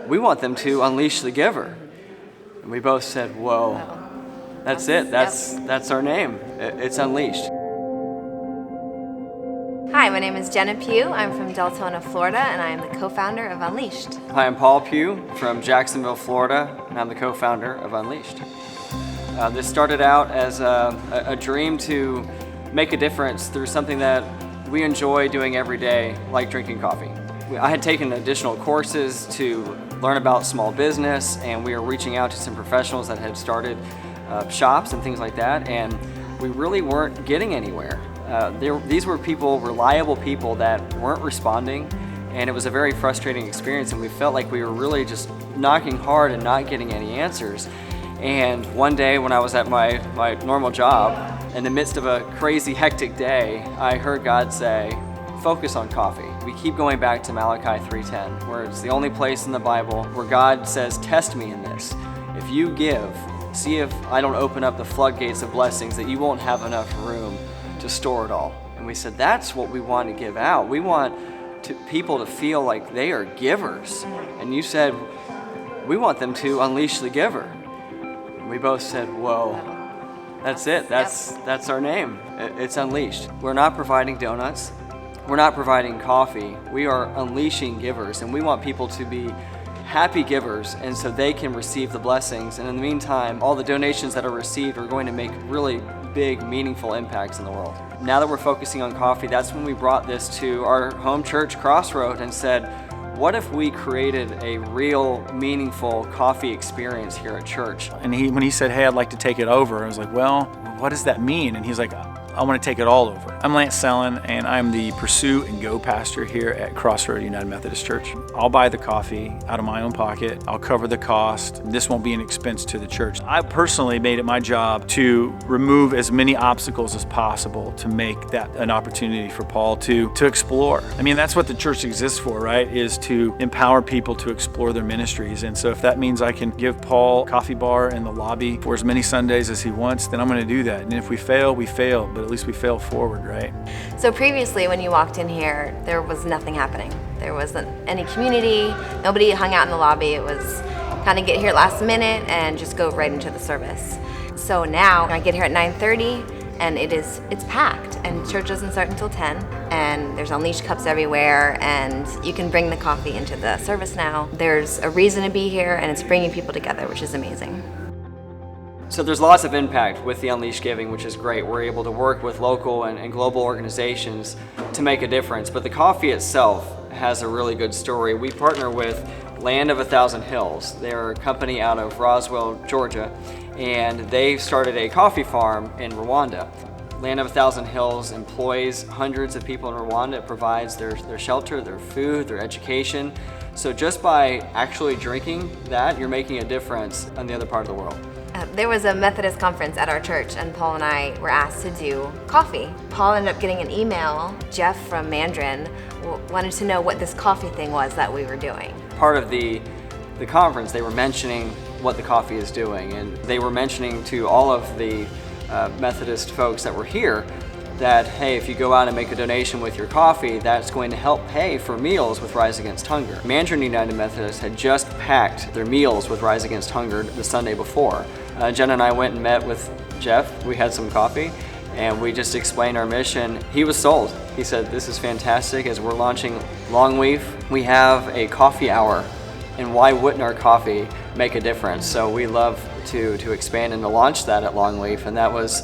we want them to unleash the giver. And we both said, whoa, that's it. That's our name. It's Unleashed. Hi, my name is Jenna Pugh. I'm from Deltona, Florida, and I am the co-founder of Unleashed. Hi, I'm Paul Pugh from Jacksonville, Florida, and I'm the co-founder of Unleashed. This started out as a dream to make a difference through something that we enjoy doing every day, like drinking coffee. I had taken additional courses to learn about small business, and we were reaching out to some professionals that had started shops and things like that, and we really weren't getting anywhere. These were reliable people that weren't responding, and it was a very frustrating experience, and we felt like we were really just knocking hard and not getting any answers. And one day when I was at my normal job, in the midst of a crazy, hectic day, I heard God say, focus on coffee. We keep going back to Malachi 3:10, where it's the only place in the Bible where God says, test me in this. If you give, see if I don't open up the floodgates of blessings that you won't have enough room to store it all. And we said, that's what we want to give out. We want people to feel like they are givers. And you said, we want them to unleash the giver. And we both said, whoa, that's it. That's our name. It's Unleashed. We're not providing donuts. We're not providing coffee. We are unleashing givers, and we want people to be happy givers, and so they can receive the blessings. And in the meantime, all the donations that are received are going to make really big, meaningful impacts in the world. Now that we're focusing on coffee, that's when we brought this to our home church, Crossroad, and said, what if we created a real, meaningful coffee experience here at church? And when he said, hey, I'd like to take it over, I was like, well, what does that mean? And he's like, I want to take it all over. I'm Lance Sellen, and I'm the Pursue and Go pastor here at Crossroad United Methodist Church. I'll buy the coffee out of my own pocket. I'll cover the cost. This won't be an expense to the church. I personally made it my job to remove as many obstacles as possible to make that an opportunity for Paul to explore. I mean, that's what the church exists for, right? Is to empower people to explore their ministries. And so if that means I can give Paul a coffee bar in the lobby for as many Sundays as he wants, then I'm going to do that. And if we fail, we fail. But at least we fail forward, right? So previously when you walked in here, there was nothing happening. There wasn't any community, nobody hung out in the lobby. It was kind of get here last minute and just go right into the service. So now I get here at 9:30 and it's packed, and church doesn't start until 10, and there's Unleashed cups everywhere, and you can bring the coffee into the service now. There's a reason to be here, and it's bringing people together, which is amazing. So there's lots of impact with the Unleashed Giving, which is great. We're able to work with local and global organizations to make a difference. But the coffee itself has a really good story. We partner with Land of a Thousand Hills. They're a company out of Roswell, Georgia, and they started a coffee farm in Rwanda. Land of a Thousand Hills employs hundreds of people in Rwanda. It provides their shelter, their food, their education. So just by actually drinking that, you're making a difference on the other part of the world. There was a Methodist conference at our church, and Paul and I were asked to do coffee. Paul ended up getting an email. Jeff from Mandarin wanted to know what this coffee thing was that we were doing. Part of the conference, they were mentioning what the coffee is doing, and they were mentioning to all of the Methodist folks that were here that, hey, if you go out and make a donation with your coffee, that's going to help pay for meals with Rise Against Hunger. Mandarin United Methodist had just packed their meals with Rise Against Hunger the Sunday before. Jen and I went and met with Jeff. We had some coffee, and we just explained our mission. He was sold. He said, this is fantastic. As we're launching Longleaf, we have a coffee hour, and why wouldn't our coffee make a difference? So we love to expand and to launch that at Longleaf, and that was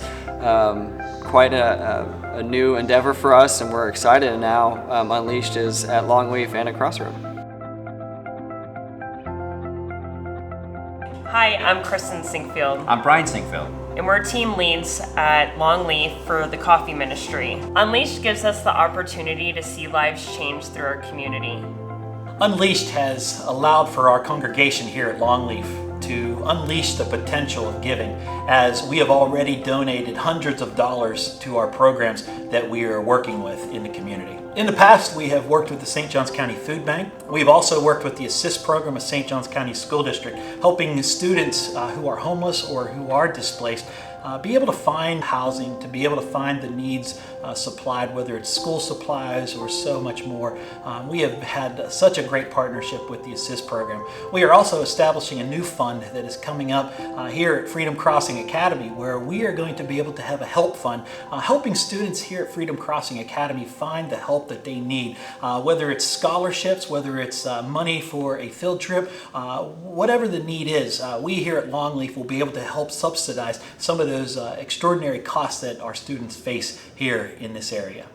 quite a new endeavor for us, and we're excited. And now Unleashed is at Longleaf and at Crossroad. Hi, I'm Kristen Sinkfield. I'm Brian Sinkfield. And we're team leads at Longleaf for the coffee ministry. Unleashed gives us the opportunity to see lives change through our community. Unleashed has allowed for our congregation here at Longleaf to unleash the potential of giving, as we have already donated hundreds of dollars to our programs that we are working with in the community. In the past, we have worked with the St. Johns County Food Bank. We've also worked with the Assist program of St. Johns County School District, helping students who are homeless or who are displaced be able to find housing, to be able to find the needs supplied, whether it's school supplies or so much more. We have had such a great partnership with the Assist program. We are also establishing a new fund that is coming up here at Freedom Crossing Academy, where we are going to be able to have a help fund, helping students here at Freedom Crossing Academy find the help that they need, whether it's scholarships, whether it's money for a field trip, whatever the need is. We here at Longleaf will be able to help subsidize some of those extraordinary costs that our students face here in this area.